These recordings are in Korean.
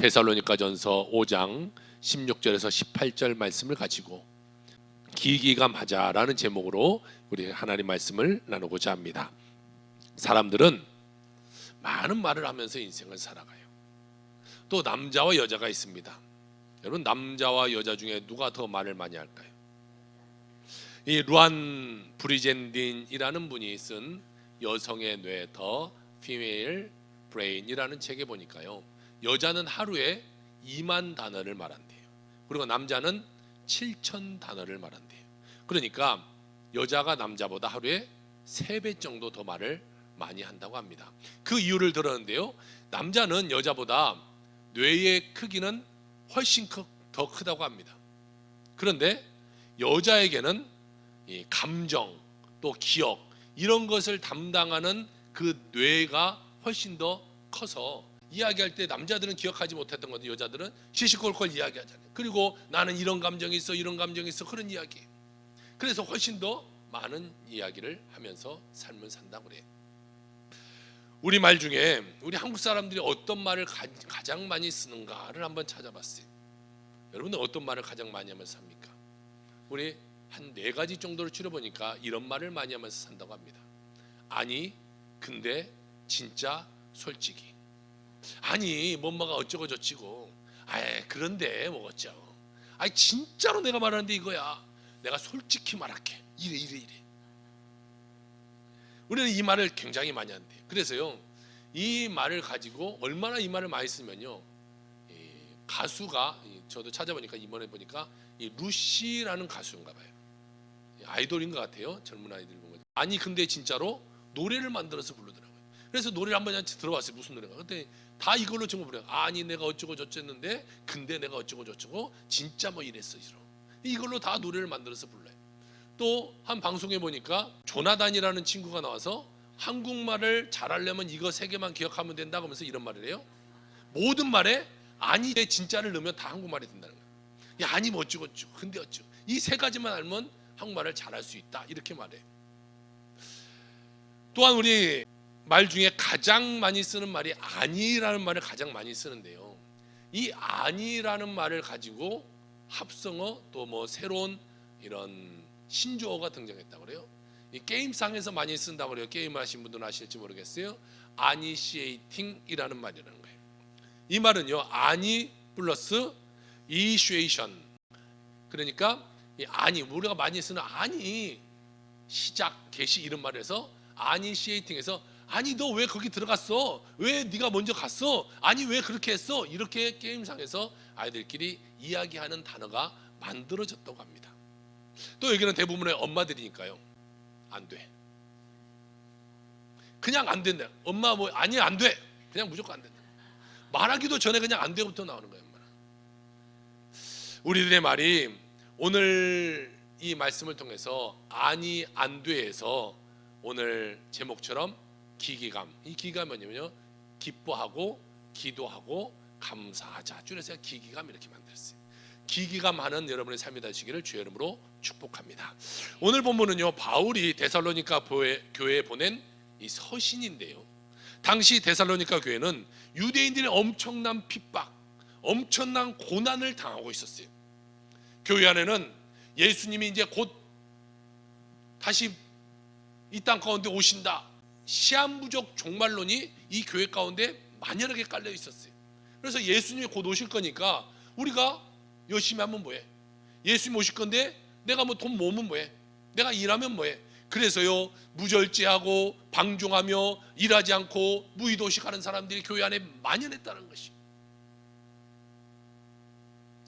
데살로니가전서 5장 16절에서 18절 말씀을 가지고 기기감하자라는 제목으로 우리 하나님 말씀을 나누고자 합니다. 사람들은 많은 말을 하면서 인생을 살아가요. 또 남자와 여자가 있습니다. 여러분, 남자와 여자 중에 누가 더 말을 많이 할까요? 이 루안 브리젠딘이라는 분이 쓴 여성의 뇌 더 피메일 브레인이라는 책에 보니까요, 여자는 하루에 2만 단어를 말한대요. 그리고 남자는 7천 단어를 말한대요. 그러니까 여자가 남자보다 하루에 3배 정도 더 말을 많이 한다고 합니다. 그 이유를 들었는데요, 남자는 여자보다 뇌의 크기는 훨씬 더 크다고 합니다. 그런데 여자에게는 이 감정 또 기억 이런 것을 담당하는 그 뇌가 훨씬 더 커서 이야기할 때 남자들은 기억하지 못했던 건데 여자들은 시시콜콜 이야기하잖아요. 그리고 나는 이런 감정이 있어, 이런 감정이 있어, 그런 이야기. 그래서 훨씬 더 많은 이야기를 하면서 삶을 산다고 그래요. 우리 말 중에 우리 한국 사람들이 어떤 말을 가장 많이 쓰는가를 한번 찾아봤어요. 여러분들 어떤 말을 가장 많이 하면서 삽니까? 우리 한 4가지 정도를 추려보니까 이런 말을 많이 하면서 산다고 합니다. 아니, 근데, 진짜, 솔직히. 아니, 뭐가 어쩌고 저쩌고. 아이, 그런데 뭐 어쩌고. 아이, 진짜로 내가 말하는데 이거야. 내가 솔직히 말할게. 이래. 우리는 이 말을 굉장히 많이 한대요. 그래서요, 이 말을 가지고 얼마나 이 말을 많이 쓰면요, 가수가, 저도 찾아보니까 이번에 보니까 이 루시라는 가수인가 봐요. 아이돌인 것 같아요. 젊은 아이들 보면. 아니, 근데 진짜로 노래를 만들어서 부르더라고요. 그래서 노래를 한번 들어봤어요. 무슨 노래가. 그때 다 이걸로 전부 부려요. 아니, 내가 어쩌고 저쩌는데, 근데 내가 어쩌고 저쩌고, 진짜 뭐 이랬어. 이걸로 다 노래를 만들어서 불러요. 또 한 방송에 보니까 조나단이라는 친구가 나와서 한국말을 잘하려면 이거 3개만 기억하면 된다고 하면서 이런 말을 해요. 모든 말에 아니, 내 진짜를 넣으면 다 한국말이 된다는 거예요. 야, 아니 뭐 어쩌고 저쩌고, 근데 어쩌고, 이 3가지만 알면 한국말을 잘할 수 있다, 이렇게 말해요. 또한 우리 말 중에 가장 많이 쓰는 말이 아니라는 말을 가장 많이 쓰는데요, 이 아니라는 말을 가지고 합성어 또 뭐 새로운 이런 신조어가 등장했다고 그래요. 이 게임상에서 많이 쓴다고 그래요. 게임 하신 분들은 아실지 모르겠어요. 아니시에이팅이라는 말이라는 거예요. 이 말은요, 아니 플러스 이니시에이션. 그러니까 이 아니, 우리가 많이 쓰는 아니, 시작, 개시 이런 말에서 아니시에이팅에서 아니, 너 왜 거기 들어갔어? 왜 네가 먼저 갔어? 아니, 왜 그렇게 했어? 이렇게 게임상에서 아이들끼리 이야기하는 단어가 만들어졌다고 합니다. 또 여기는 대부분의 엄마들이니까요, 안 돼. 그냥 안 된다. 엄마 뭐 아니, 안 돼. 그냥 무조건 안 된다. 말하기도 전에 그냥 안 돼부터 나오는 거예요. 우리들의 말이 오늘 이 말씀을 통해서 아니, 안 돼에서 오늘 제목처럼 기기감. 이 기기감이 뭐냐면요, 기뻐하고 기도하고 감사하자. 줄여서 기기감 이렇게 만들었어요. 기기감하는 여러분의 삶이 되시기를 주의 이름으로 축복합니다. 오늘 본문은요, 바울이 데살로니가 교회에 보낸 이 서신인데요, 당시 데살로니가 교회는 유대인들의 엄청난 핍박, 엄청난 고난을 당하고 있었어요. 교회 안에는 예수님이 이제 곧 다시 이 땅 가운데 오신다, 시한부적 종말론이 이 교회 가운데 만연하게 깔려 있었어요. 그래서 예수님이 곧 오실 거니까 우리가 열심히 하면 뭐해? 예수님 오실 건데 내가 뭐 돈 모으면 뭐해? 내가 일하면 뭐해? 그래서요, 무절제하고 방종하며 일하지 않고 무의도식하는 사람들이 교회 안에 만연했다는 것이.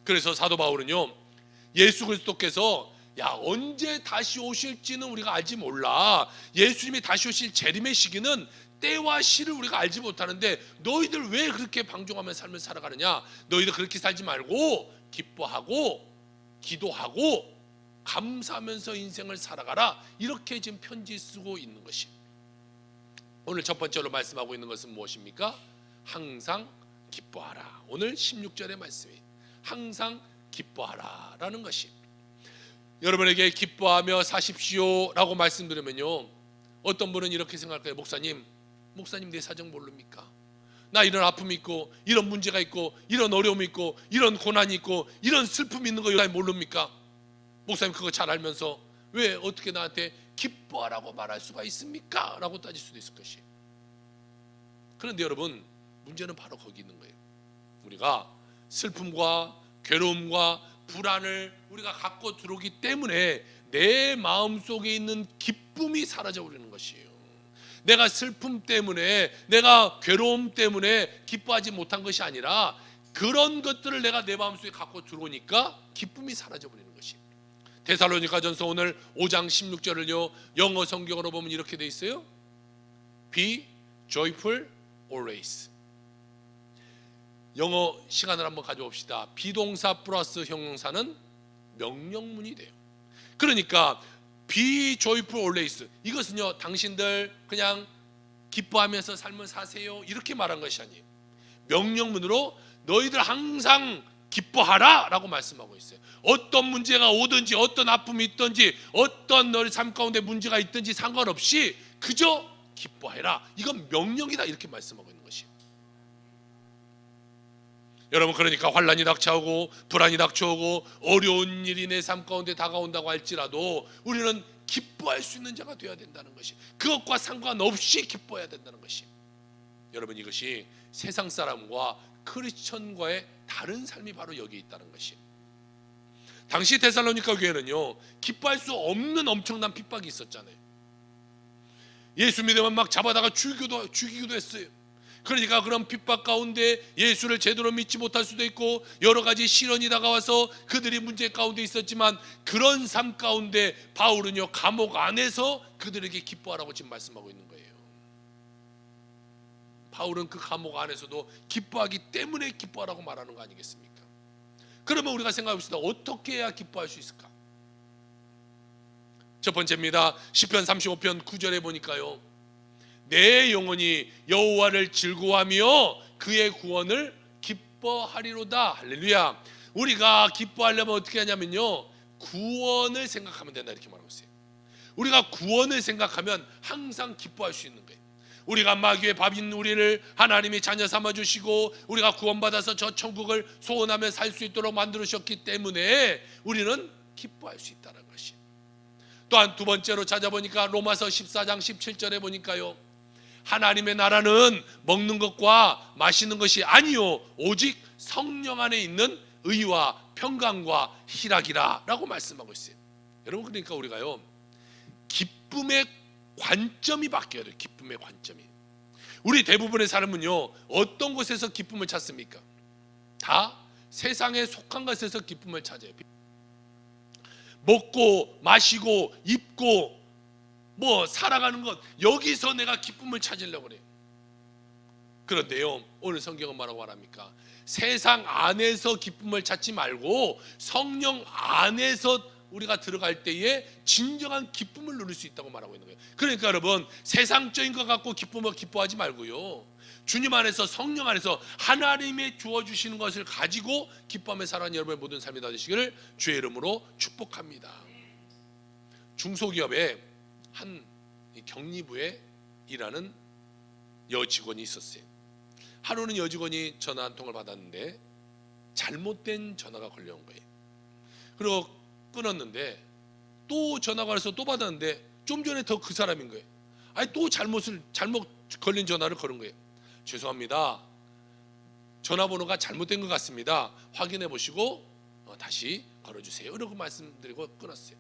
그래서 사도 바울은요, 예수 그리스도께서 언제 다시 오실지는 우리가 알지 몰라. 예수님이 다시 오실 재림의 시기는 때와 시를 우리가 알지 못하는데 너희들 왜 그렇게 방종하며 삶을 살아가느냐? 너희들 그렇게 살지 말고 기뻐하고 기도하고 감사하면서 인생을 살아가라. 이렇게 지금 편지 쓰고 있는 것이. 오늘 첫 번째로 말씀하고 있는 것은 무엇입니까? 항상 기뻐하라. 오늘 16절의 말씀이 항상 기뻐하라 라는 것이. 여러분에게 기뻐하며 사십시오 라고 말씀드리면요, 어떤 분은 이렇게 생각할까요? 목사님 내 사정 모릅니까? 나 이런 아픔이 있고 이런 문제가 있고 이런 어려움이 있고 이런 고난이 있고 이런 슬픔이 있는 거 여러분이 모릅니까? 목사님 그거 잘 알면서 왜 어떻게 나한테 기뻐하라고 말할 수가 있습니까? 라고 따질 수도 있을 것이. 그런데 여러분, 문제는 바로 거기 있는 거예요. 우리가 슬픔과 괴로움과 불안을 우리가 갖고 들어오기 때문에 내 마음속에 있는 기쁨이 사라져 버리는 것이에요. 내가 슬픔 때문에, 내가 괴로움 때문에 기뻐하지 못한 것이 아니라 그런 것들을 내가 내 마음속에 갖고 들어오니까 기쁨이 사라져 버리는 것이에요. 데살로니가전서 오늘 5장 16절을요 영어 성경으로 보면 이렇게 돼 있어요. Be joyful always. 영어 시간을 한번 가져봅시다. 비동사 플러스 형용사는 명령문이 돼요. 그러니까 Be joyful always, 이것은요 당신들 그냥 기뻐하면서 삶을 사세요 이렇게 말한 것이 아니에요. 명령문으로 너희들 항상 기뻐하라 라고 말씀하고 있어요. 어떤 문제가 오든지 어떤 아픔이 있든지 어떤 너희 삶 가운데 문제가 있든지 상관없이 그저 기뻐해라, 이건 명령이다 이렇게 말씀하고 있는 것이에요. 여러분, 그러니까 환난이 닥쳐오고 불안이 닥쳐오고 어려운 일이 내 삶 가운데 다가온다고 할지라도 우리는 기뻐할 수 있는 자가 되어야 된다는 것이, 그것과 상관없이 기뻐해야 된다는 것이. 여러분, 이것이 세상 사람과 크리스천과의 다른 삶이 바로 여기에 있다는 것이. 당시 데살로니가 교회는요 기뻐할 수 없는 엄청난 핍박이 있었잖아요. 예수 믿으면 막 잡아다가 죽이기도 했어요. 그러니까 그런 핍박 가운데 예수를 제대로 믿지 못할 수도 있고 여러 가지 시련이 다가와서 그들이 문제 가운데 있었지만, 그런 삶 가운데 바울은요 감옥 안에서 그들에게 기뻐하라고 지금 말씀하고 있는 거예요. 바울은 그 감옥 안에서도 기뻐하기 때문에 기뻐하라고 말하는 거 아니겠습니까? 그러면 우리가 생각해 봅시다. 어떻게 해야 기뻐할 수 있을까? 첫 번째입니다. 시편 35편 9절에 보니까요, 내 영혼이 여호와를 즐거워하며 그의 구원을 기뻐하리로다. 할렐루야. 우리가 기뻐하려면 어떻게 하냐면요, 구원을 생각하면 된다 이렇게 말하고 있어요. 우리가 구원을 생각하면 항상 기뻐할 수 있는 거예요. 우리가 마귀의 밥인 우리를 하나님이 자녀 삼아주시고 우리가 구원받아서 저 천국을 소원하며 살 수 있도록 만들으셨기 때문에 우리는 기뻐할 수 있다는 것이. 또한 두 번째로 찾아보니까 로마서 14장 17절에 보니까요, 하나님의 나라는 먹는 것과 마시는 것이 아니요 오직 성령 안에 있는 의와 평강과 희락이라 라고 말씀하고 있어요. 여러분, 그러니까 우리가요 기쁨의 관점이 바뀌어야 돼요. 기쁨의 관점이. 우리 대부분의 사람은요 어떤 곳에서 기쁨을 찾습니까? 다 세상에 속한 것에서 기쁨을 찾아요. 먹고 마시고 입고 뭐 살아가는 것, 여기서 내가 기쁨을 찾으려고 그래요. 그런데요 오늘 성경은 뭐라고 말합니까? 세상 안에서 기쁨을 찾지 말고 성령 안에서 우리가 들어갈 때에 진정한 기쁨을 누릴 수 있다고 말하고 있는 거예요. 그러니까 여러분, 세상적인 것 갖고 기뻐하지 말고요, 주님 안에서, 성령 안에서 하나님의 주어주시는 것을 가지고 기뻐하며 살아가는 여러분의 모든 삶이 다 되시기를 주의 이름으로 축복합니다. 중소기업에 한 격리부에 일하는 여직원이 있었어요. 하루는 여직원이 전화 한 통을 받았는데 잘못된 전화가 걸려온 거예요. 그리고 끊었는데 또 전화가 와서 또 받았는데 좀 전에 더 그 사람인 거예요. 아니 또 잘못 걸린 전화를 걸은 거예요. 죄송합니다, 전화번호가 잘못된 것 같습니다, 확인해 보시고 다시 걸어주세요 이러고 말씀드리고 끊었어요.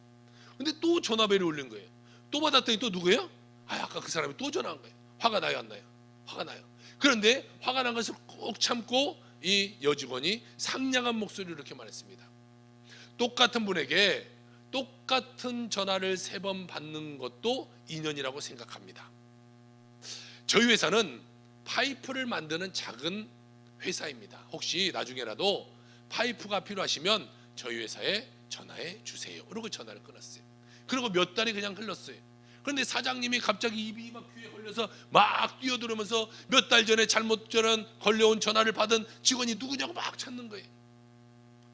근데 또 전화벨이 울린 거예요. 또 받았더니 또 누구예요? 아까 그 사람이 또 전화한 거예요. 화가 나요 안 나요? 화가 나요. 그런데 화가 난 것을 꼭 참고 이 여직원이 상냥한 목소리로 이렇게 말했습니다. 똑같은 분에게 똑같은 전화를 3번 받는 것도 인연이라고 생각합니다. 저희 회사는 파이프를 만드는 작은 회사입니다. 혹시 나중에라도 파이프가 필요하시면 저희 회사에 전화해 주세요. 그러고 전화를 끊었어요. 그리고 몇 달이 그냥 흘렀어요. 그런데 사장님이 갑자기 입이 막 귀에 걸려서 막 뛰어들으면서 몇 달 전에 잘못 걸려온 전화를 받은 직원이 누구냐고 막 찾는 거예요.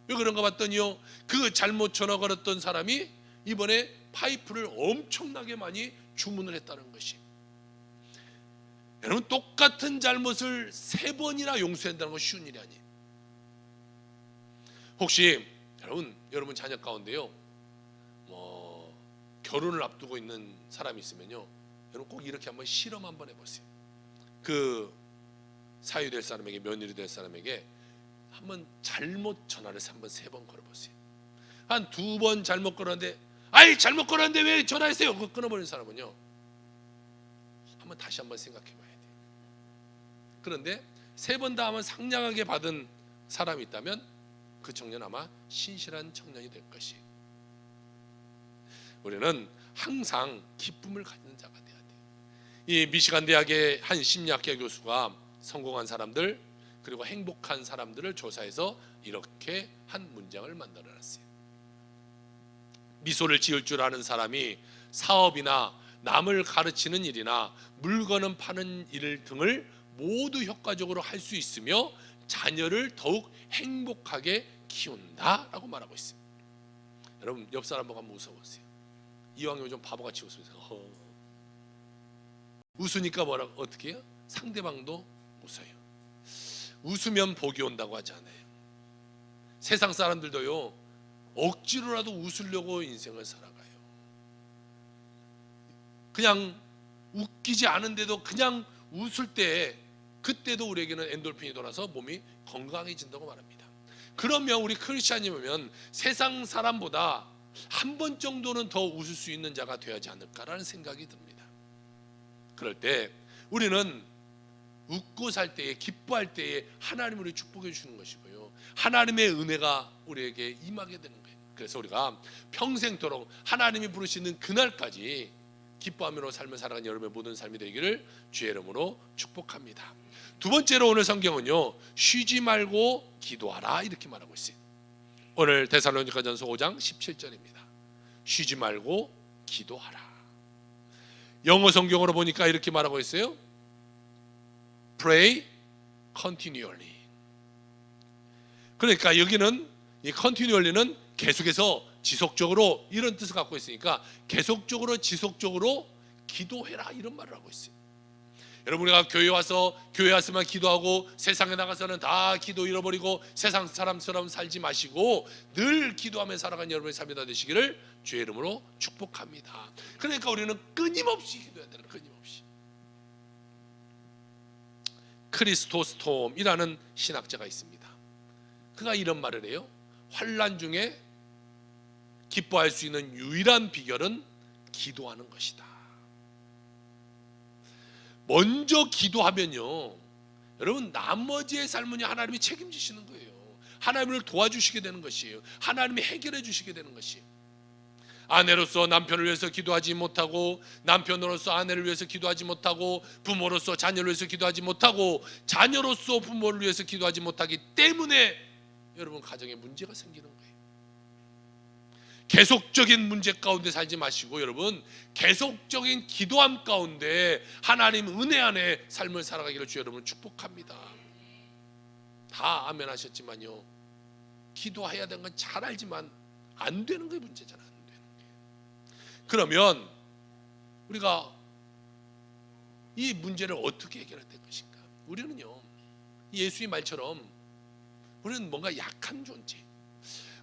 왜 그런가 봤더니요, 그 잘못 전화 걸었던 사람이 이번에 파이프를 엄청나게 많이 주문을 했다는 것이. 여러분, 똑같은 잘못을 3번이나 용서한다는 건 쉬운 일이 아니에요. 혹시 여러분 자녀 가운데요, 결혼을 앞두고 있는 사람이 있으면요, 여러분 꼭 이렇게 한번 실험 한번 해보세요. 그 사위 될 사람에게, 며느리 될 사람에게 한번 잘못 전화를 한번 3번 걸어보세요. 한 2번 잘못 걸었는데, 아이 잘못 걸었는데 왜 전화했어요? 그거 끊어버린 사람은요, 한번 다시 한번 생각해 봐야 돼요. 그런데 3번 다 한번 상냥하게 받은 사람이 있다면 그 청년 아마 신실한 청년이 될 것이에요. 우리는 항상 기쁨을 갖는 자가 돼야 돼요. 이 미시간 대학의 한 심리학계 교수가 성공한 사람들 그리고 행복한 사람들을 조사해서 이렇게 한 문장을 만들어놨어요. 미소를 지을 줄 아는 사람이 사업이나 남을 가르치는 일이나 물건을 파는 일 등을 모두 효과적으로 할 수 있으며 자녀를 더욱 행복하게 키운다라고 말하고 있어요. 여러분, 옆 사람 보고 한번 웃어보세요. 이왕이면 좀 바보같이 웃으면서 웃으니까 어떻게 해요? 상대방도 웃어요. 웃으면 복이 온다고 하잖아요. 세상 사람들도요, 억지로라도 웃으려고 인생을 살아가요. 그냥 웃기지 않은데도 그냥 웃을 때, 그때도 우리에게는 엔돌핀이 돌아서 몸이 건강해진다고 말합니다. 그러면 우리 크리스찬이면 세상 사람보다 한 번 정도는 더 웃을 수 있는 자가 되어야지 않을까라는 생각이 듭니다. 그럴 때 우리는 웃고 살 때에, 기뻐할 때에 하나님을 우리 축복해 주시는 것이고요, 하나님의 은혜가 우리에게 임하게 되는 거예요. 그래서 우리가 평생토록 하나님이 부르시는 그날까지 기뻐하며 삶을 살아가는 여러분의 모든 삶이 되기를 주의 이름으로 축복합니다. 2번째로 오늘 성경은요, 쉬지 말고 기도하라 이렇게 말하고 있어요. 오늘 데살로니가전서 5장 17절입니다. 쉬지 말고 기도하라. 영어 성경으로 보니까 이렇게 말하고 있어요. Pray continually. 그러니까 여기는 이 continually는 계속해서 지속적으로 이런 뜻을 갖고 있으니까 계속적으로 지속적으로 기도해라 이런 말을 하고 있어요. 여러분, 우리가 교회 왔으면 기도하고 세상에 나가서는 다 기도 잃어버리고 세상 사람처럼 살지 마시고 늘 기도하며 살아가는 여러분의 삶이 다 되시기를 주의 이름으로 축복합니다. 그러니까 우리는 끊임없이 기도해야 되는, 끊임없이. 크리스토스톰이라는 신학자가 있습니다. 그가 이런 말을 해요. 환난 중에 기뻐할 수 있는 유일한 비결은 기도하는 것이다. 먼저 기도하면요, 여러분 나머지의 삶은 하나님이 책임지시는 거예요. 하나님을 도와주시게 되는 것이에요. 하나님이 해결해 주시게 되는 것이에요. 아내로서 남편을 위해서 기도하지 못하고, 남편으로서 아내를 위해서 기도하지 못하고, 부모로서 자녀를 위해서 기도하지 못하고, 자녀로서 부모를 위해서 기도하지 못하기 때문에 여러분 가정에 문제가 생기는 거예요. 계속적인 문제 가운데 살지 마시고 여러분 계속적인 기도함 가운데 하나님 은혜 안에 삶을 살아가기를 주 여러분 축복합니다. 다 아멘 하셨지만요, 기도해야 되는 건 잘 알지만 안 되는 게 문제잖아요. 안 되는 게. 그러면 우리가 이 문제를 어떻게 해결해야 될 것인가? 우리는요, 예수의 말처럼 우리는 뭔가 약한 존재.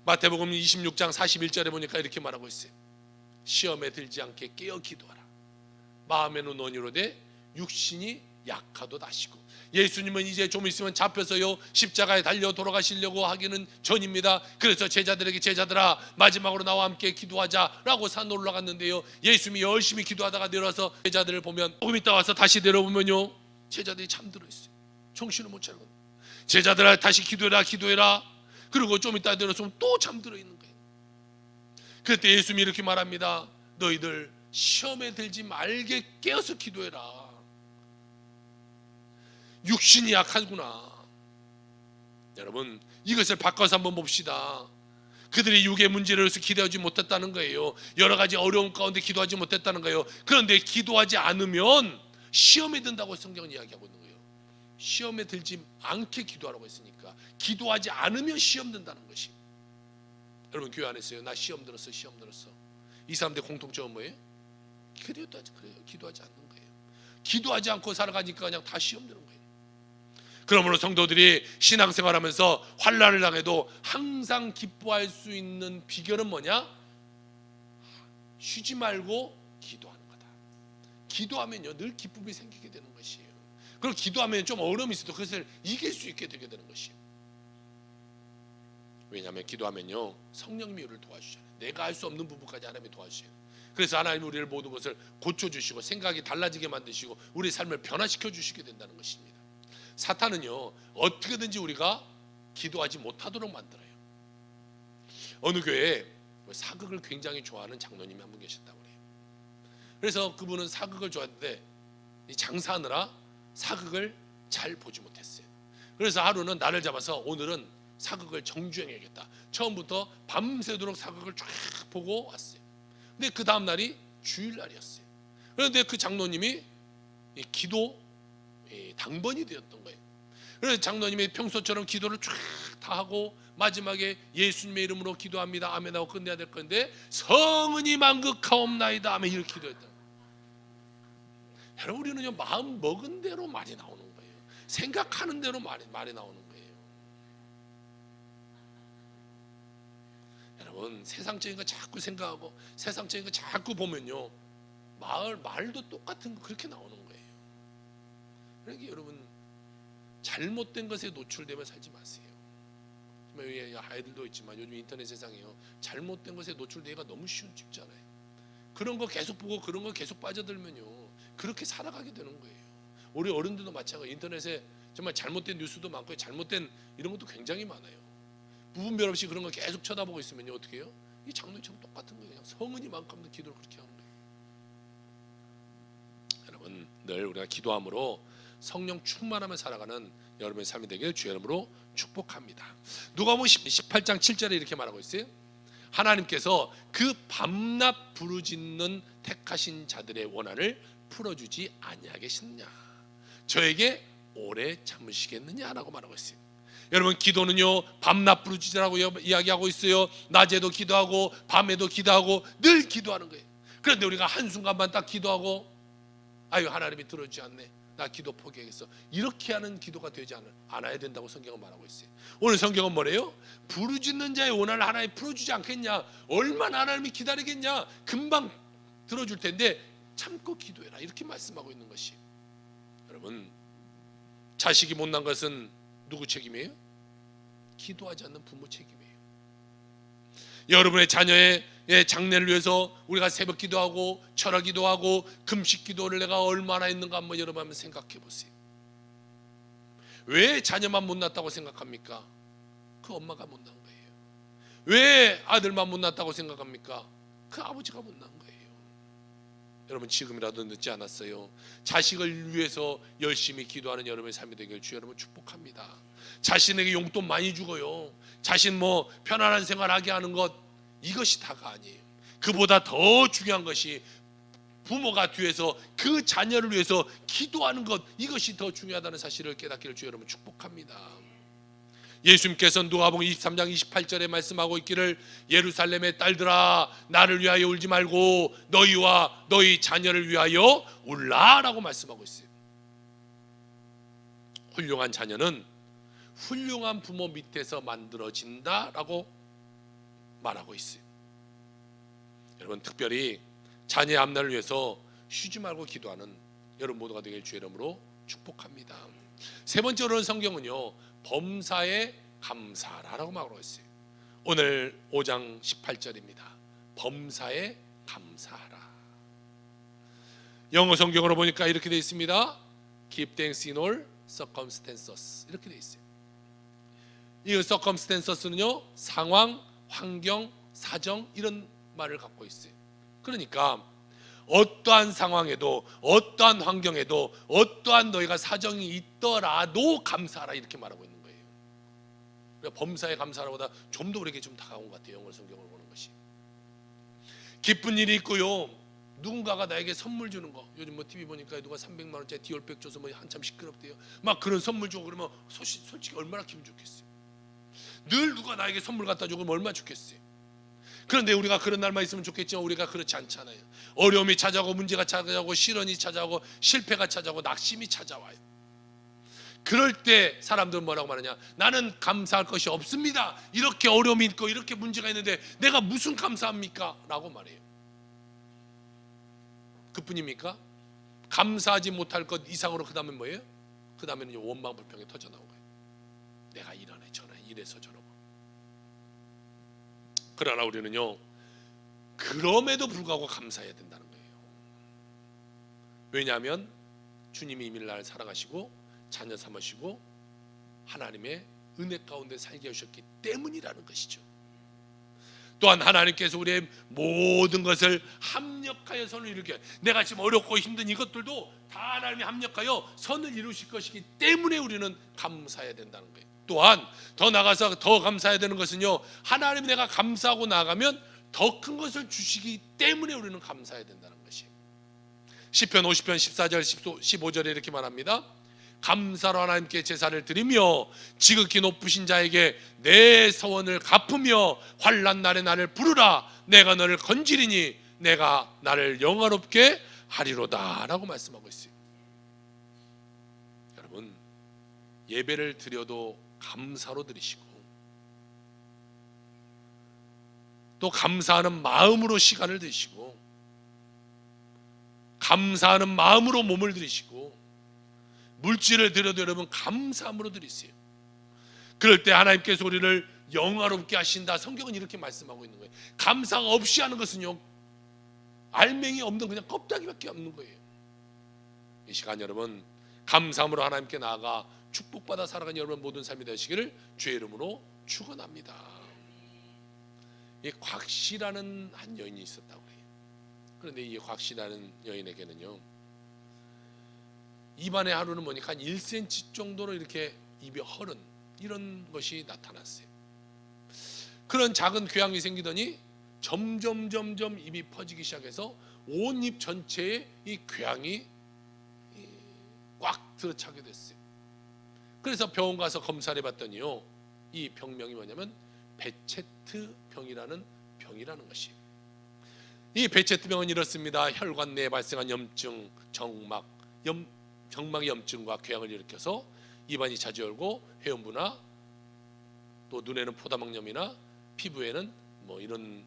마태복음 26장 41절에 보니까 이렇게 말하고 있어요. 시험에 들지 않게 깨어 기도하라. 마음에는 논의로되 육신이 약하도 나시고. 예수님은 이제 좀 있으면 잡혀서요 십자가에 달려 돌아가시려고 하기는 전입니다. 그래서 제자들에게 제자들아 마지막으로 나와 함께 기도하자라고 산 올라갔는데요, 예수님이 열심히 기도하다가 내려와서 제자들을 보면 조금 있다 와서 다시 내려보면요 제자들이 잠들어 있어요. 정신을 못 차리고. 제자들아 다시 기도해라 기도해라. 그리고 좀 이따 내려서면 또 잠들어 있는 거예요. 그때 예수님이 이렇게 말합니다. 너희들 시험에 들지 말게 깨어서 기도해라. 육신이 약하구나. 여러분 이것을 바꿔서 한번 봅시다. 그들이 육의 문제를 해서 기도하지 못했다는 거예요. 여러 가지 어려움 가운데 기도하지 못했다는 거예요. 그런데 기도하지 않으면 시험에 든다고 성경은 이야기하고 있는 거예요. 시험에 들지 않게 기도하라고 했으니까 기도하지 않으면 시험 든다는 것이. 여러분 교회 안에서요, 나 시험 들었어 이 사람들의 공통점은 뭐예요? 그래요 기도하지 않는 거예요. 기도하지 않고 살아가니까 그냥 다 시험 드는 거예요. 그러므로 성도들이 신앙생활하면서 환난을 당해도 항상 기뻐할 수 있는 비결은 뭐냐? 쉬지 말고 기도하는 거다. 기도하면요 늘 기쁨이 생기게 되는 것이에요. 그리고 기도하면 좀 어려움이 있어도 그것을 이길 수 있게 되게 되는 것이에요. 왜냐하면 기도하면요 성령님이 우리를 도와주잖아요. 내가 할 수 없는 부분까지 하나님이 도와주셔요. 그래서 하나님 우리를 모든 것을 고쳐주시고 생각이 달라지게 만드시고 우리 삶을 변화시켜 주시게 된다는 것입니다. 사탄은요 어떻게든지 우리가 기도하지 못하도록 만들어요. 어느 교회에 사극을 굉장히 좋아하는 장로님이 한 분 계셨다고 그래요. 그래서 그분은 사극을 좋아하는데 장사하느라 사극을 잘 보지 못했어요. 그래서 하루는 날을 잡아서 오늘은 사극을 정주행해야겠다. 처음부터 밤새도록 사극을 쫙 보고 왔어요. 근데 그 다음 날이 주일날이었어요. 그런데 그 장로님이 기도 당번이 되었던 거예요. 그래서 장로님이 평소처럼 기도를 쫙 다 하고 마지막에 예수님의 이름으로 기도합니다 아멘 하고 끝내야 될 건데 성은이 만극하옵나이다 아멘 이렇게 기도했다. 여러분 우리는요 마음 먹은 대로 말이 나오는 거예요. 생각하는 대로 말이 나오는 거예요. 여러분 세상적인 거 자꾸 생각하고 세상적인 거 자꾸 보면요 말도 똑같은 거 그렇게 나오는 거예요. 그러니까 여러분 잘못된 것에 노출되면 살지 마세요. 여기 아이들도 있지만 요즘 인터넷 세상에요 잘못된 것에 노출되기가 너무 쉽잖아요. 그런 거 계속 보고 그런 거 계속 빠져들면요 그렇게 살아가게 되는 거예요. 우리 어른들도 마찬가지예요. 인터넷에 정말 잘못된 뉴스도 많고 잘못된 이런 것도 굉장히 많아요. 무분별 없이 그런 거 계속 쳐다보고 있으면요 어떻게 해요? 이 장로님처럼 똑같은 거예요. 그냥 성은이 만큼 기도를 그렇게 하는 거예요. 여러분 늘 우리가 기도함으로 성령 충만하며 살아가는 여러분의 삶이 되길 주의 이름으로 축복합니다. 누가복음 18장 7절에 이렇게 말하고 있어요. 하나님께서 그 밤낮 부르짖는 택하신 자들의 원한을 풀어주지 아니하겠느냐 저에게 오래 참으시겠느냐라고 말하고 있어요. 여러분 기도는요 밤낮 부르짖으라고 이야기하고 있어요. 낮에도 기도하고 밤에도 기도하고 늘 기도하는 거예요. 그런데 우리가 한순간만 딱 기도하고 아유 하나님이 들어주지 않네 나 기도 포기하겠어 이렇게 하는 기도가 되지 않아야 된다고 성경은 말하고 있어요. 오늘 성경은 뭐래요? 부르짖는 자의 원한을 하나님이 풀어주지 않겠냐 얼마나 하나님이 기다리겠냐 금방 들어줄 텐데 참고 기도해라 이렇게 말씀하고 있는 것이. 여러분 자식이 못난 것은 누구 책임이에요? 기도하지 않는 부모 책임이에요. 여러분의 자녀의 장래를 위해서 우리가 새벽 기도하고 철학 기도하고 금식 기도를 내가 얼마나 했는가 한번 여러분 한번 생각해 보세요. 왜 자녀만 못났다고 생각합니까? 그 엄마가 못난 거예요. 왜 아들만 못났다고 생각합니까? 그 아버지가 못난 거예요. 여러분 지금이라도 늦지 않았어요. 자식을 위해서 열심히 기도하는 여러분의 삶이 되길 주 여러분 축복합니다. 자신에게 용돈 많이 주고요 자신 편안한 생활하게 하는 것 이것이 다가 아니에요. 그보다 더 중요한 것이 부모가 뒤에서 그 자녀를 위해서 기도하는 것 이것이 더 중요하다는 사실을 깨닫기를 주 여러분 축복합니다. 예수님께서 누가복음 23장 28절에 말씀하고 있기를 예루살렘의 딸들아 나를 위하여 울지 말고 너희와 너희 자녀를 위하여 울라라고 말씀하고 있어요. 훌륭한 자녀는 훌륭한 부모 밑에서 만들어진다라고 말하고 있어요. 여러분 특별히 자녀의 앞날을 위해서 쉬지 말고 기도하는 여러분 모두가 되길 주의 이름으로 축복합니다. 세 번째로는 성경은요 범사에 감사하라고 말하고 있어요. 오늘 5장 18절입니다. 범사에 감사하라. 영어 성경으로 보니까 이렇게 되어 있습니다. Give thanks in all circumstances 이렇게 되어 있어요. 이 circumstances는요 상황, 환경, 사정 이런 말을 갖고 있어요. 그러니까 어떠한 상황에도 어떠한 환경에도 어떠한 너희가 사정이 있더라도 감사하라 이렇게 말하고 있는 거예요. 그러니까 범사에 감사하라보다 좀 더 우리에게 좀 다가온 것 같아요. 영어 성경을 보는 것이. 기쁜 일이 있고요 누군가가 나에게 선물 주는 거 요즘 TV 보니까 누가 300만 원짜리 디올백 줘서 한참 시끄럽대요. 막 그런 선물 주고 그러면 솔직히 얼마나 기분 좋겠어요. 늘 누가 나에게 선물 갖다 주고 얼마나 좋겠어요. 그런데 우리가 그런 날만 있으면 좋겠지만 우리가 그렇지 않잖아요. 어려움이 찾아오고 문제가 찾아오고 시련이 찾아오고 실패가 찾아오고 낙심이 찾아와요. 그럴 때 사람들은 뭐라고 말하냐? 나는 감사할 것이 없습니다. 이렇게 어려움이 있고 이렇게 문제가 있는데 내가 무슨 감사합니까? 라고 말해요. 그뿐입니까? 감사하지 못할 것 이상으로 그 다음에 뭐예요? 그 다음에는 원망 불평이 터져 나온 거예요. 내가 이러네 저러네 이래서 저러고. 그러나 우리는요, 그럼에도 불구하고 감사해야 된다는 거예요. 왜냐하면 주님이 이미 나를 살아가시고 자녀 삼으시고 하나님의 은혜 가운데 살게 하셨기 때문이라는 것이죠. 또한 하나님께서 우리의 모든 것을 합력하여 선을 이루게, 내가 지금 어렵고 힘든 이것들도 다 하나님이 합력하여 선을 이루실 것이기 때문에 우리는 감사해야 된다는 거예요. 또한 더 나가서 더 감사해야 되는 것은요, 하나님 내가 감사하고 나가면 더 큰 것을 주시기 때문에 우리는 감사해야 된다는 것이에요. 시편 50편 14절 15절에 이렇게 말합니다. 감사로 하나님께 제사를 드리며 지극히 높으신 자에게 내 서원을 갚으며 환난 날에 나를 부르라. 내가 너를 건지리니 내가 나를 영화롭게 하리로다 라고 말씀하고 있어요. 여러분, 예배를 드려도 감사로 드리시고 또 감사하는 마음으로 시간을 드시고 감사하는 마음으로 몸을 드리시고 물질을 드려도 여러분 감사함으로 드리세요. 그럴 때 하나님께서 우리를 영화롭게 하신다. 성경은 이렇게 말씀하고 있는 거예요. 감사가 없이 하는 것은요, 알맹이 없는 그냥 껍데기밖에 없는 거예요. 이 시간 여러분 감사함으로 하나님께 나아가 축복받아 살아가는 여러분 모든 삶이 되시기를 주의 이름으로 축원합니다. 이 곽씨라는 한 여인이 있었다고 해요. 그런데 이 곽씨라는 여인에게는요, 입안에 하루는 보니까 한 1cm 정도로 이렇게 입이 헐은 이런 것이 나타났어요. 그런 작은 궤양이 생기더니 점점 입이 퍼지기 시작해서 온 입 전체에 이 궤양이 꽉 들어차게 됐어요. 그래서 병원 가서 검사를 해봤더니요, 이 병명이 뭐냐면 베체트 병이라는 병이라는 것이에요. 이 베체트 병은 이렇습니다. 혈관 내에 발생한 염증, 정막의 염증과 궤양을 일으켜서 입안이 자주 열고 회음부나 또 눈에는 포다막염이나 피부에는 뭐 이런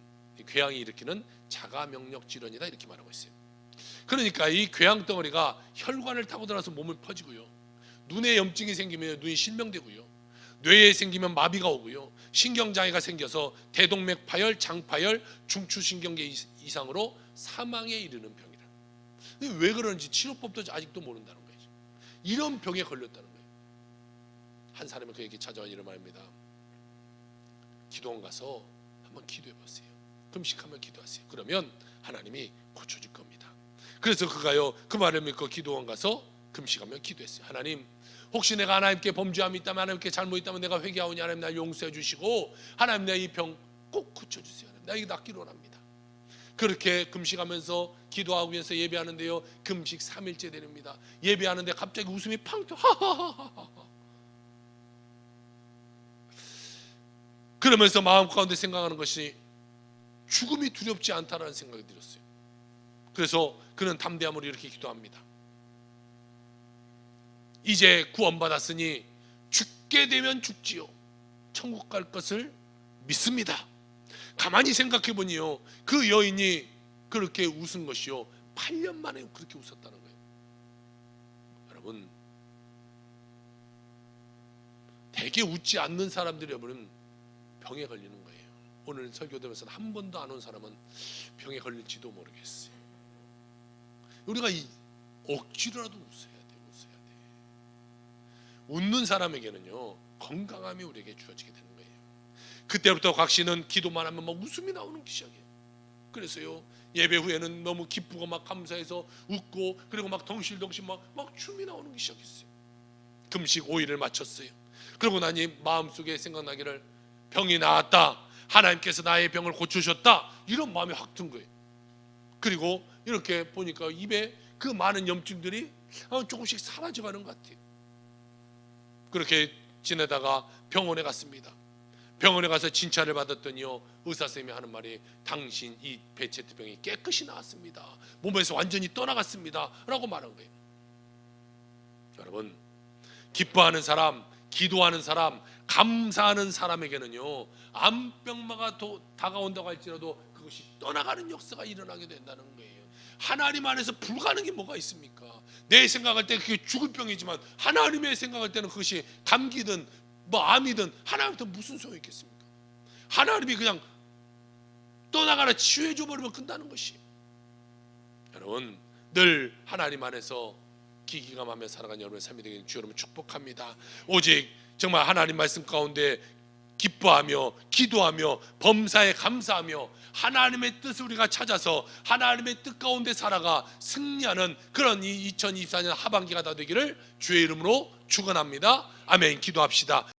궤양이 일으키는 자가면역 질환이다 이렇게 말하고 있어요. 그러니까 이 궤양 덩어리가 혈관을 타고 들어서 몸을 퍼지고요, 눈에 염증이 생기면 눈이 실명되고요, 뇌에 생기면 마비가 오고요, 신경장애가 생겨서 대동맥 파열, 장파열, 중추신경계 이상으로 사망에 이르는 병이라. 근데 왜 그런지 치료법도 아직도 모른다는 거예요. 이런 병에 걸렸다는 거예요. 한 사람이 그에게 찾아와 이런 말입니다. 기도원 가서 한번 기도해 보세요. 금식하며 기도하세요. 그러면 하나님이 고쳐줄 겁니다. 그래서 그가요, 그 말을 믿고 기도원 가서 금식하며 기도했어요. 하나님, 혹시 내가 하나님께 범죄함이 있다면, 하나님께 잘못 있다면 내가 회개하오니 하나님 날 용서해 주시고 하나님 내 이 병 꼭 고쳐주세요. 하나님, 나 이거 낫기를 원합니다. 그렇게 금식하면서 기도하면서 예배하는데요, 금식 3일째 되립니다. 예배하는데 갑자기 웃음이 팡 튀어. 하하하하. 그러면서 마음 가운데 생각하는 것이 죽음이 두렵지 않다라는 생각이 들었어요. 그래서 그는 담대함으로 이렇게 기도합니다. 이제 구원받았으니 죽게 되면 죽지요, 천국 갈 것을 믿습니다. 가만히 생각해 보니요, 그 여인이 그렇게 웃은 것이요 8년 만에 그렇게 웃었다는 거예요. 여러분, 되게 웃지 않는 사람들이 여러분 병에 걸리는 거예요. 오늘 설교 들으면서 한 번도 안 온 사람은 병에 걸릴지도 모르겠어요. 우리가 억지로라도 웃어야 돼. 웃는 사람에게는요 건강함이 우리에게 주어지게 되는 거예요. 그때부터 곽 씨는 기도만 하면 막 웃음이 나오는 시작이에요. 그래서요, 예배 후에는 너무 기쁘고 막 감사해서 웃고, 그리고 막 덩실덩실 막 춤이 나오는 게 시작했어요. 금식 5일을 마쳤어요. 그러고 나니 마음속에 생각나기를, 병이 나았다, 하나님께서 나의 병을 고쳐주셨다, 이런 마음이 확 든 거예요. 그리고 이렇게 보니까 입에 그 많은 염증들이 조금씩 사라져가는 것 같아요. 그렇게 지내다가 병원에 갔습니다. 병원에 가서 진찰을 받았더니요, 의사 선생님이 하는 말이 당신 이 베체트병이 깨끗이 나았습니다. 몸에서 완전히 떠나갔습니다 라고 말한 거예요. 여러분, 기뻐하는 사람, 기도하는 사람, 감사하는 사람에게는요, 암병마가 다가온다고 할지라도 그것이 떠나가는 역사가 일어나게 된다는 거예요. 하나님 안에서 불가능이 뭐가 있습니까? 내 생각할 때 그게 죽을 병이지만 하나님의 생각할 때는 그것이 감기든 뭐 암이든 하나님한테 무슨 소용이 있겠습니까? 하나님이 그냥 떠나가라 치유해 줘 버리면 끝나는 것이. 여러분, 늘 하나님 안에서 기기감하며 살아가는 여러분의 삶이 되기를 주 여러분 축복합니다. 오직 정말 하나님 말씀 가운데 기뻐하며 기도하며 범사에 감사하며 하나님의 뜻을 우리가 찾아서 하나님의 뜻 가운데 살아가 승리하는 그런 이 2024년 하반기가 다 되기를 주의 이름으로 축원합니다. 아멘. 기도합시다.